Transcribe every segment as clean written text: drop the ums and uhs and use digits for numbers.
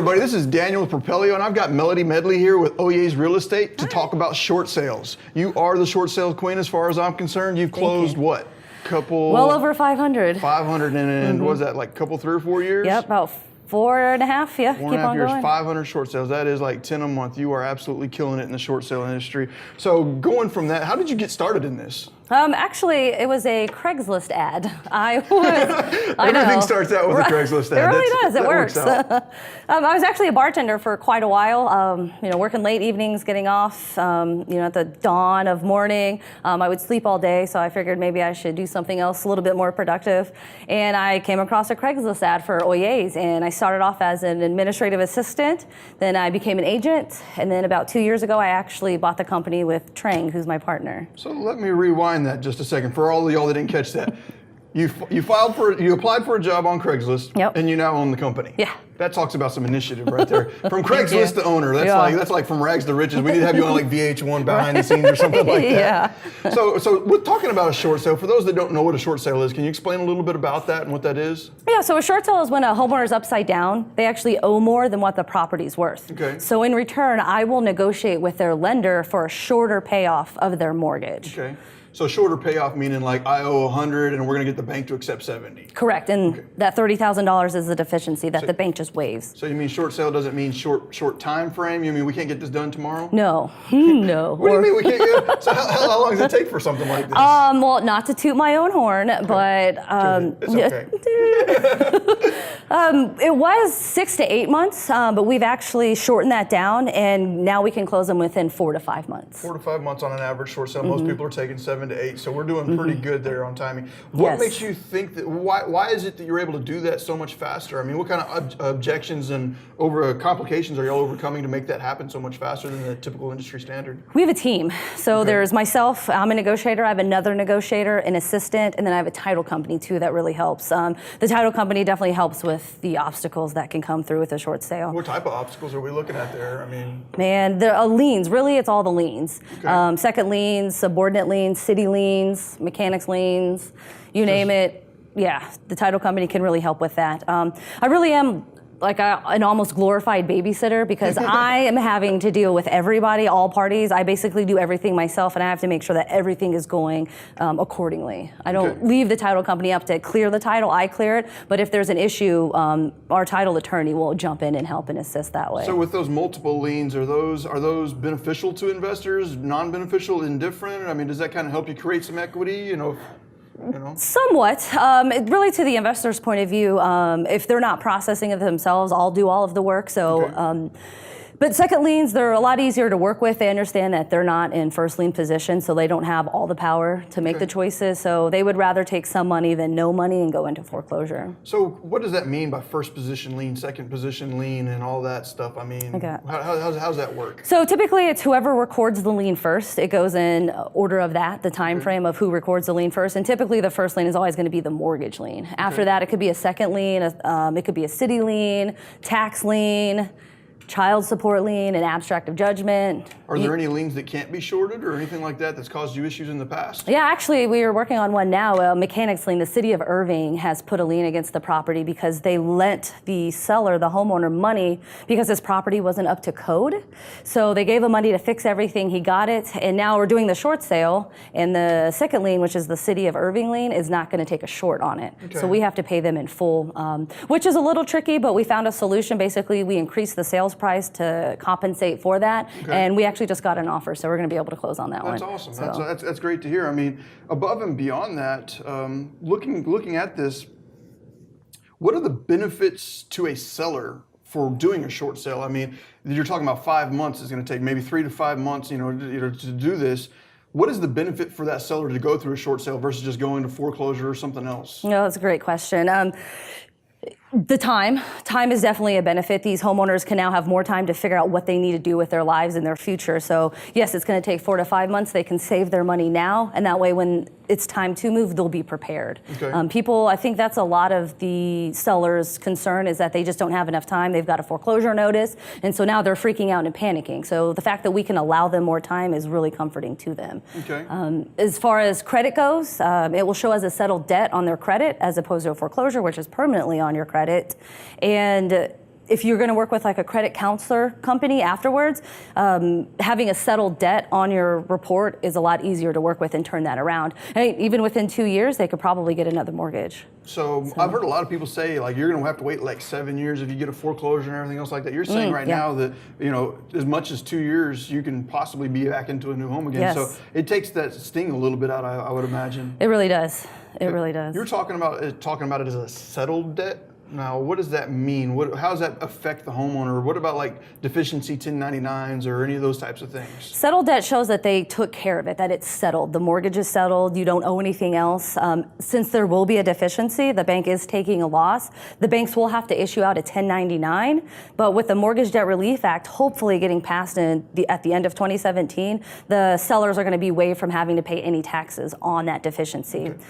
everybody, this is Daniel with Propelio, and I've got Melody Medley here with Oyezz Real Estate to talk about short sales. You are the short sales queen as far as I'm concerned. You've closed what? Well over 500. 500, and what was that, like a couple, 3 or 4 years? Yep, about 4.5, yeah. 4.5 years, 500 short sales. That is like 10 a month. You are absolutely killing it in the short sale industry. So going from that, how did you get started in this? Actually, it was a Craigslist ad. Everything starts out with a Craigslist ad. It really does. It works. I was actually a bartender for quite a while. Working late evenings, getting off. At the dawn of morning. I would sleep all day, so I figured maybe I should do something else a little bit more productive. And I came across a Craigslist ad for Oyezz, and I started off as an administrative assistant. Then I became an agent, and then about 2 years ago, I actually bought the company with Trang, who's my partner. So let me rewind that just a second for all of y'all that didn't catch that. You applied for a job on Craigslist, yep. And you now own the company. Yeah. That talks about some initiative right there. From Craigslist to owner, that's like from rags to riches. We need to have you on like VH1 behind the scenes or something like that. Yeah. So we're talking about a short sale. For those that don't know what a short sale is, can you explain a little bit about that and what that is? Yeah, so a short sale is when a homeowner is upside down. They actually owe more than what the property's worth. Okay. So in return, I will negotiate with their lender for a shorter payoff of their mortgage. Okay. So shorter payoff meaning like I owe 100 and we're going to get the bank to accept 70. Correct, and that $30,000 is the deficiency that the bank just waives. So you mean short sale doesn't mean short time frame? You mean we can't get this done tomorrow? No, no. What do you mean we can't get it? So how long does it take for something like this? Well, not to toot my own horn, okay. But it's okay. It was 6 to 8 months, but we've actually shortened that down, and now we can close them within 4 to 5 months. 4 to 5 months on an average short sale. Most people are taking 7 to 8, so we're doing pretty good there on timing. What makes you think that? Why is it that you're able to do that so much faster? I mean, what kind of objections and complications are y'all overcoming to make that happen so much faster than the typical industry standard? We have a team. So there's myself. I'm a negotiator. I have another negotiator, an assistant, and then I have a title company too that really helps. The title company definitely helps with the obstacles that can come through with a short sale. What type of obstacles are we looking at there? I mean, man, the liens. Really, it's all the liens. Okay. Second liens, subordinate liens, city liens, mechanics liens, you name it. Yeah, the title company can really help with that. I really am like an almost glorified babysitter because I am having to deal with everybody, all parties. I basically do everything myself, and I have to make sure that everything is going accordingly. I don't leave the title company up to clear the title. I clear it, but if there's an issue, our title attorney will jump in and help and assist that way. So with those multiple liens, are those beneficial to investors, non-beneficial, indifferent? I mean, does that kind of help you create some equity, Somewhat. Really to the investor's point of view, if they're not processing it themselves, I'll do all of the work. So, but second liens, they're a lot easier to work with. They understand that they're not in first lien position, so they don't have all the power to make the choices. So they would rather take some money than no money and go into foreclosure. So what does that mean by first position lien, second position lien, and all that stuff? I mean, how's that work? So typically it's whoever records the lien first. It goes in order of that, the time frame of who records the lien first. And typically the first lien is always going to be the mortgage lien. After that, it could be a second lien, it could be a city lien, tax lien, child support lien, an abstract of judgment. Are there any liens that can't be shorted or anything like that that's caused you issues in the past? Yeah, actually, we are working on one now, a mechanics lien. The city of Irving has put a lien against the property because they lent the seller, the homeowner, money because his property wasn't up to code. So they gave him money to fix everything. He got it, and now we're doing the short sale, and the second lien, which is the city of Irving lien, is not going to take a short on it. So we have to pay them in full, which is a little tricky, but we found a solution. Basically, we increased the sales price to compensate for that, and we actually just got an offer, so we're going to be able to close on that one. That's awesome. So. That's great to hear. I mean, above and beyond that, looking at this, what are the benefits to a seller for doing a short sale? I mean, you're talking about 5 months. It's going to take maybe 3 to 5 months, to do this. What is the benefit for that seller to go through a short sale versus just going to foreclosure or something else? No, that's a great question. The time is definitely a benefit. These homeowners can now have more time to figure out what they need to do with their lives and their future. So yes, it's going to take 4 to 5 months. They can save their money now, and that way when it's time to move, they'll be prepared. People, I think that's a lot of the sellers' concern is that they just don't have enough time. They've got a foreclosure notice, and so now they're freaking out and panicking. So the fact that we can allow them more time is really comforting to them. As far as credit goes, it will show as a settled debt on their credit as opposed to a foreclosure, which is permanently on your credit. And if you're going to work with like a credit counselor company afterwards, having a settled debt on your report is a lot easier to work with and turn that around. And even within 2 years, they could probably get another mortgage. So I've heard a lot of people say like you're going to have to wait like 7 years if you get a foreclosure and everything else like that. You're saying right now that as much as 2 years you can possibly be back into a new home again. Yes. So it takes that sting a little bit out. I would imagine. It really does. It really does. You're talking about it as a settled debt. Now, what does that mean? How does that affect the homeowner? What about like deficiency 1099s or any of those types of things? Settled debt shows that they took care of it, that it's settled. The mortgage is settled. You don't owe anything else. Since there will be a deficiency, the bank is taking a loss. The banks will have to issue out a 1099. But with the Mortgage Debt Relief Act hopefully getting passed at the end of 2017, the sellers are going to be waived from having to pay any taxes on that deficiency. Okay.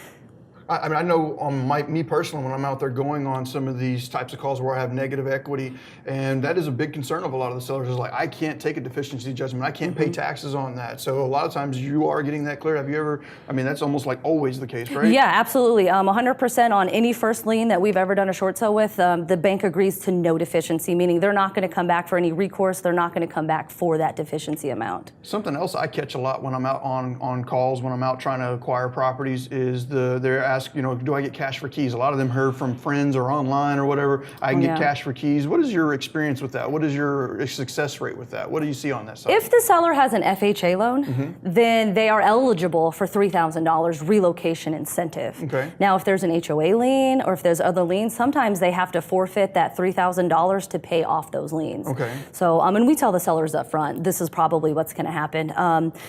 I mean, I know me personally, when I'm out there going on some of these types of calls where I have negative equity, and that is a big concern of a lot of the sellers is like, I can't take a deficiency judgment. I can't pay taxes on that. So a lot of times you are getting that cleared. Have you ever, that's almost like always the case, right? Yeah, absolutely. 100% on any first lien that we've ever done a short sale with, the bank agrees to no deficiency, meaning they're not going to come back for any recourse. They're not going to come back for that deficiency amount. Something else I catch a lot when I'm out on calls, when I'm out trying to acquire properties is they're asked, do I get cash for keys? A lot of them heard from friends or online or whatever. I can get cash for keys. What is your experience with that? What is your success rate with that? What do you see on that side? If the seller has an FHA loan, then they are eligible for $3,000 relocation incentive. Okay. Now, if there's an HOA lien or if there's other liens, sometimes they have to forfeit that $3,000 to pay off those liens. Okay. So, and we tell the sellers up front, this is probably what's going to happen.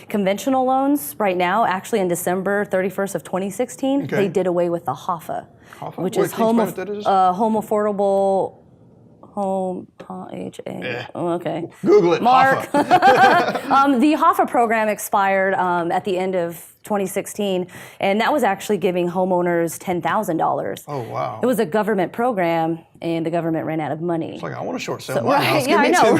Conventional loans right now, actually in December 31st of 2016, they did away with the HAFA, which is home affordable home HA. Okay. Google it. Mark. HAFA. The HAFA program expired at the end of 2016, and that was actually giving homeowners $10,000. Oh wow! It was a government program, and the government ran out of money. It's like I want to short sell my house. Yeah, I know.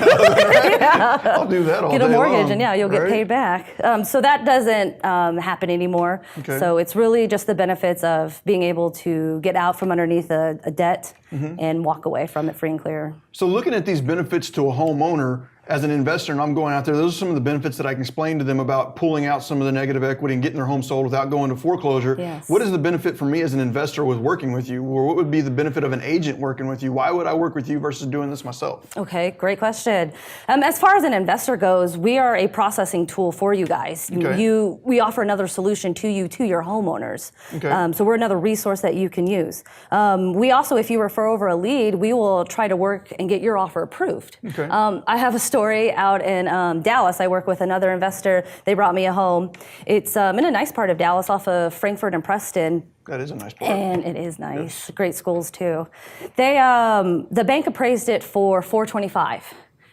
I'll do that all day Get a mortgage, long, and you'll get paid back. So that doesn't happen anymore. Okay. So it's really just the benefits of being able to get out from underneath a debt and walk away from it free and clear. So looking at these benefits to a homeowner, as an investor and I'm going out there, those are some of the benefits that I can explain to them about pulling out some of the negative equity and getting their home sold without going to foreclosure. Yes. What is the benefit for me as an investor with working with you? Or what would be the benefit of an agent working with you? Why would I work with you versus doing this myself? Okay, great question. As far as an investor goes, we are a processing tool for you guys. We offer another solution to you, to your homeowners. Okay. So we're another resource that you can use. We also, if you refer over a lead, we will try to work and get your offer approved. Okay. I have a story out in Dallas. I work with another investor. They brought me a home. It's in a nice part of Dallas off of Frankfurt and Preston. That is a nice part. And it is nice. Yes. Great schools too. They the bank appraised it for $425.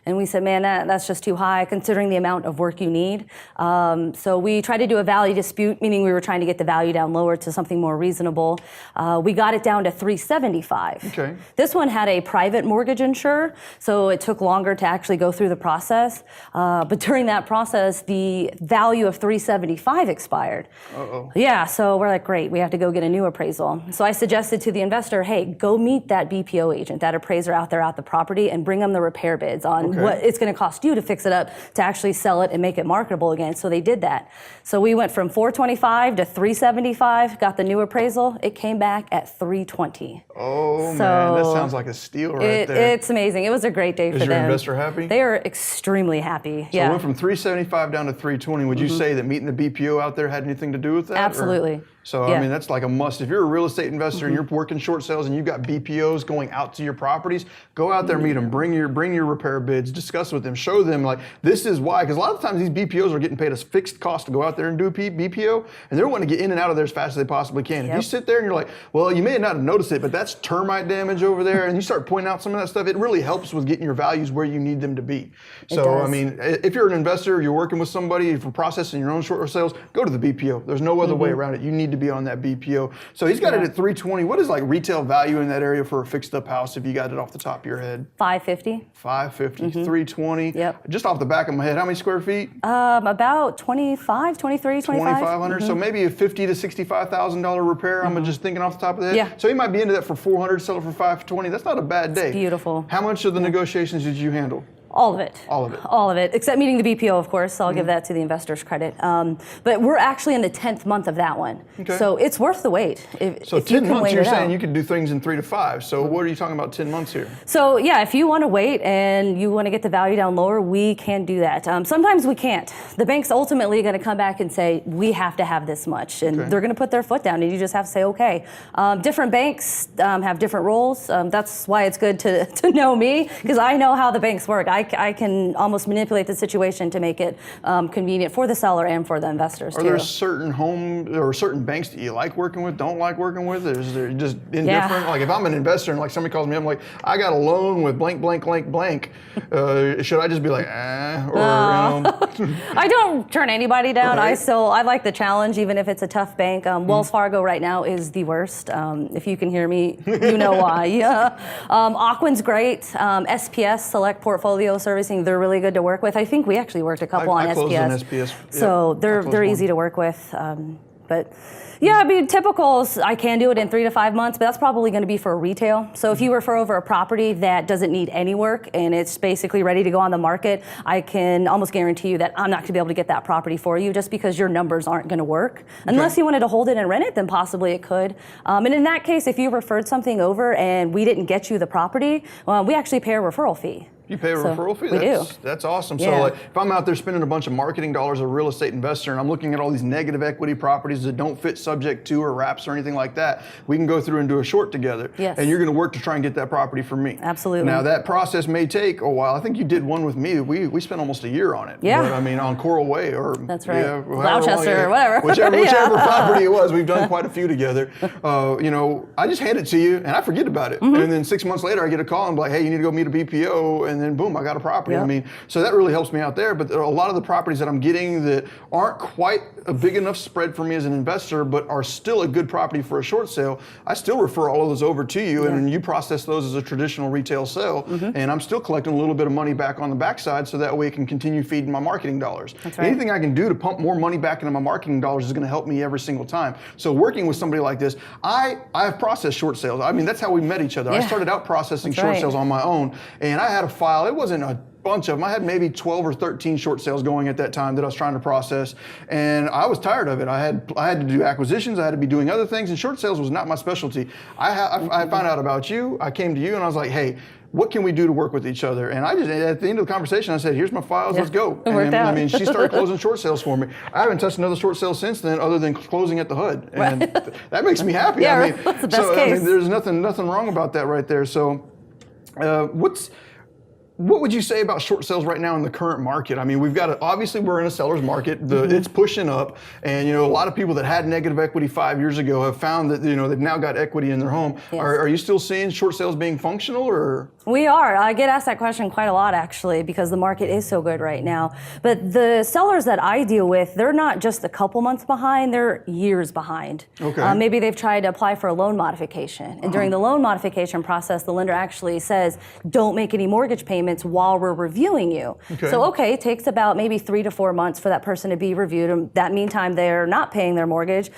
And we said, man, that's just too high considering the amount of work you need. So we tried to do a value dispute, meaning we were trying to get the value down lower to something more reasonable. We got it down to $375. Okay. This one had a private mortgage insurer, so it took longer to actually go through the process. But during that process, the value of $375 expired. Uh-oh. Yeah, so we're like, great, we have to go get a new appraisal. So I suggested to the investor, hey, go meet that BPO agent, that appraiser out there at the property, and bring them the repair bids on what it's going to cost you to fix it up to actually sell it and make it marketable again. So they did that. So we went from $425 to $375, got the new appraisal. It came back at $320. Oh, so man, that sounds like a steal right there. It's amazing. It was a great day for them. Is your investor happy? They are extremely happy. So it went from $375 down to $320. Would you say that meeting the BPO out there had anything to do with that? Absolutely. So, I mean, that's like a must. If you're a real estate investor and you're working short sales and you've got BPOs going out to your properties, go out there, meet them, bring your repair bids, discuss with them, show them like, this is why. Because a lot of times these BPOs are getting paid a fixed cost to go out there and do a BPO, and they're wanting to get in and out of there as fast as they possibly can. If you sit there and you're like, well, you may not have noticed it, but that's termite damage over there, and you start pointing out some of that stuff, it really helps with getting your values where you need them to be. So, I mean, if you're an investor, you're working with somebody, if you're processing your own short sales, go to the BPO. There's no other way around it. You need to be on that BPO. So he's got it at 320. What is like retail value in that area for a fixed up house if you got it off the top of your head? 550. 550, 320. Yep. Just off the back of my head, how many square feet? About 25, 23, 25. 2,500. So maybe a $50,000 to $65,000 repair. I'm just thinking off the top of the head. Yeah. So he might be into that for 400, sell it for 520. That's not a bad day. It's beautiful. How much of the negotiations did you handle? All of it. All of it. All of it, except meeting the BPO, of course. So I'll give that to the investors' credit. But we're actually in the 10th month of that one. Okay. So it's worth the wait. So if 10 you can months, wait you're it saying out. you could do things in 3 to 5. So what are you talking about 10 months here? So yeah, if you want to wait and you want to get the value down lower, we can do that. Sometimes we can't. The bank's ultimately going to come back and say, we have to have this much. And they're going to put their foot down and you just have to say, okay. Different banks have different rules. That's why it's good to know me, because I know how the banks work. I can almost manipulate the situation to make it convenient for the seller and for the investors too. Are there certain banks that you like working with, don't like working with? Or is there just indifferent? Like if I'm an investor and like somebody calls me, I'm like, I got a loan with blank, blank, blank, blank. Should I just be like, or you know? I don't turn anybody down. Right. I like the challenge, even if it's a tough bank. Wells Fargo right now is the worst. If you can hear me, you know why. Yeah. Ocwen's great. SPS, Select Portfolio Servicing, they're really good to work with. I think we actually worked a couple on I closed SPS. on SPS. So they're easy to work with. But yeah, I mean, typicals, I can do it in 3 to 5 months, but that's probably going to be for retail. So if you refer over a property that doesn't need any work and it's basically ready to go on the market, I can almost guarantee you that I'm not going to be able to get that property for you just because your numbers aren't going to work. Unless you wanted to hold it and rent it, then possibly it could. And in that case, if you referred something over and we didn't get you the property, we actually pay a referral fee. You pay a referral fee? We do. That's awesome. Yeah. So like, if I'm out there spending a bunch of marketing dollars as a real estate investor and I'm looking at all these negative equity properties that don't fit subject to or wraps or anything like that, we can go through and do a short together. Yes. And you're going to work to try and get that property for me. Absolutely. Now that process may take a while. I think you did one with me. We spent almost a year on it. Yeah. But, I mean, on Coral Way or That's right. Yeah, Gloucester or whatever. Whichever Yeah. property it was. We've done quite a few together. You know, I just hand it to you and I forget about it. And then 6 months later I get a call and I'm like, hey, you need to go meet a BPO, and then boom, I got a property. Yep. I mean, so that really helps me out there. But there are a lot of the properties that I'm getting that aren't quite a big enough spread for me as an investor, but are still a good property for a short sale. I still refer all of those over to you, and then you process those as a traditional retail sale. And I'm still collecting a little bit of money back on the backside, so that way I can continue feeding my marketing dollars. That's right. Anything I can do to pump more money back into my marketing dollars is going to help me every single time. So working with somebody like this, I've processed short sales. I mean, that's how we met each other. I started out processing short sales on my own, and I had a file. It wasn't a bunch of them. I had maybe 12 or 13 short sales going at that time that I was trying to process, and I was tired of it. I had to do acquisitions. I had to be doing other things, and short sales was not my specialty. I found out about you. I came to you, and I was like, hey, what can we do to work with each other? And I just, at the end of the conversation, I said, here's my files, let's go. It worked out. I mean, she started closing short sales for me. I haven't touched another short sale since then other than closing at the HUD. And that makes me happy. Yeah, I mean, that's the best case. I mean, there's nothing wrong about that right there. So what would you say about short sales right now in the current market? I mean, obviously we're in a seller's market. It's pushing up, and you know, a lot of people that had negative equity 5 years ago have found that, you know, they've now got equity in their home. Yes. Are you still seeing short sales being functional, or? We are. I get asked that question quite a lot, actually, because the market is so good right now. But the sellers that I deal with, they're not just a couple months behind, they're years behind. Okay. Maybe they've tried to apply for a loan modification. And during the loan modification process, the lender actually says, don't make any mortgage payments while we're reviewing you. Okay. So, okay, it takes about maybe 3 to 4 months for that person to be reviewed. And that meantime, they're not paying their mortgage.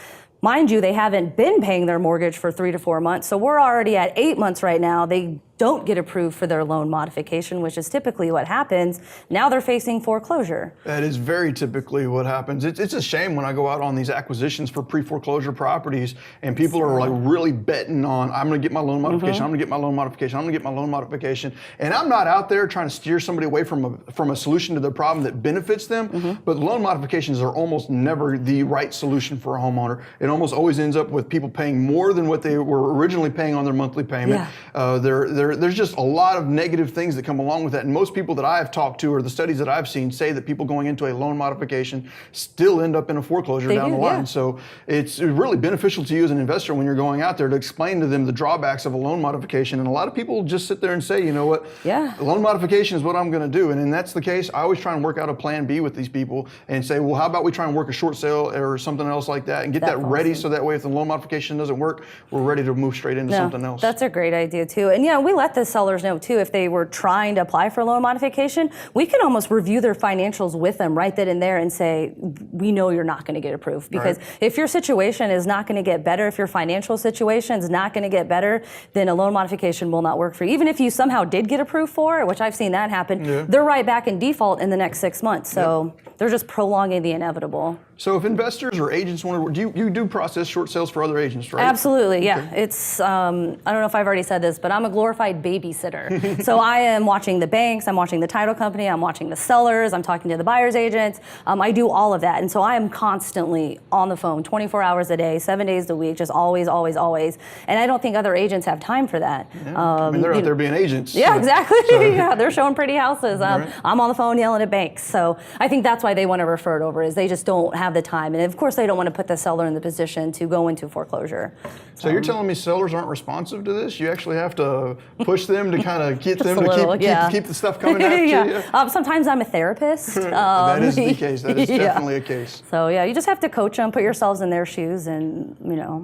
Mind you, they haven't been paying their mortgage for 3 to 4 months. So we're already at 8 months right now. They don't get approved for their loan modification, which is typically what happens. Now they're facing foreclosure. That is very typically what happens. It's a shame when I go out on these acquisitions for pre-foreclosure properties and people are like really betting on, I'm gonna get my loan modification, I'm gonna get my loan modification, I'm gonna get my loan modification. And I'm not out there trying to steer somebody away from a solution to their problem that benefits them, but loan modifications are almost never the right solution for a homeowner. It almost always ends up with people paying more than what they were originally paying on their monthly payment. Yeah. They're there's just a lot of negative things that come along with that. And most people that I've talked to or the studies that I've seen say that people going into a loan modification still end up in a foreclosure down the line. So it's really beneficial to you as an investor when you're going out there to explain to them the drawbacks of a loan modification. And a lot of people just sit there and say, you know what, a loan modification is what I'm going to do. And that's the case, I always try and work out a plan B with these people and say, well, how about we try and work a short sale or something else like that and get that ready so that way if the loan modification doesn't work, we're ready to move straight into something else. That's a great idea too. And yeah, we let the sellers know too, if they were trying to apply for a loan modification, we can almost review their financials with them right then and there and say, we know you're not going to get approved. Because if your situation is not going to get better, if your financial situation is not going to get better, then a loan modification will not work for you. Even if you somehow did get approved for it, which I've seen that happen, they're right back in default in the next 6 months. So they're just prolonging the inevitable. So if investors or agents want to, you do process short sales for other agents, right? Absolutely, yeah. It's, I don't know if I've already said this, but I'm a glorified babysitter. So I am watching the banks, I'm watching the title company, I'm watching the sellers, I'm talking to the buyer's agents. I do all of that. And so I am constantly on the phone, 24 hours a day, 7 days a week, just always, always, always. And I don't think other agents have time for that. I mean, they're out there being agents. Yeah, exactly. Yeah, they're showing pretty houses. I'm on the phone yelling at banks. So I think that's why they want to refer it over, is they just don't have the time. And of course, they don't want to put the seller in the position to go into foreclosure. So you're telling me sellers aren't responsive to this? You actually have to push them to kind of get them to keep the stuff coming at you? Sometimes I'm a therapist. That is the case. That is definitely a case. So yeah, you just have to coach them, put yourselves in their shoes, and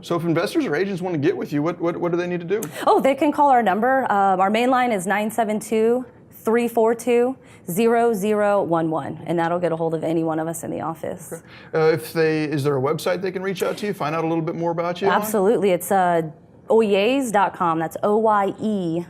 So if investors or agents want to get with you, what do they need to do? Oh, they can call our number. Our main line is 972-342-0011, and that'll get a hold of any one of us in the office. Is there a website they can reach out to you, find out a little bit more about you? Absolutely. It's Oyezz.com. That's Oyezz.com.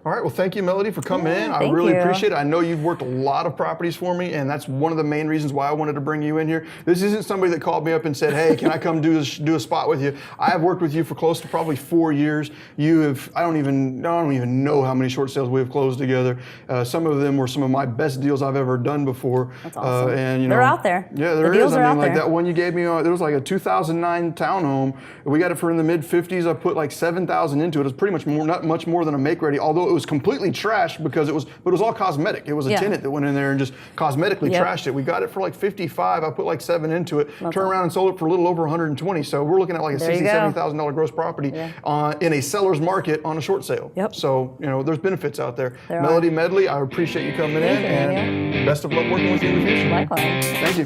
All right. Well, thank you, Melody, for coming in. I really appreciate it. I know you've worked a lot of properties for me, and that's one of the main reasons why I wanted to bring you in here. This isn't somebody that called me up and said, hey, can I come do a spot with you? I have worked with you for close to probably 4 years. I don't even know how many short sales we have closed together. Some of them were some of my best deals I've ever done before. That's awesome. And they're out there. Yeah, there is. I mean, like that one you gave me, there was like a 2009 townhome. We got it for in the mid-50s. I put like $7,000 into it. It was pretty much not much more than a make-ready, although it was completely trashed because it was all cosmetic. It was a tenant that went in there and just cosmetically trashed it. We got it for like 55. I put like 7 into it. Turned around and sold it for a little over 120. So we're looking at like a $60,000, $70,000 gross property in a seller's market on a short sale. So there's benefits out there. Melody Medley, I appreciate you coming in, and best of luck working with you in the future. Likewise. Thank you.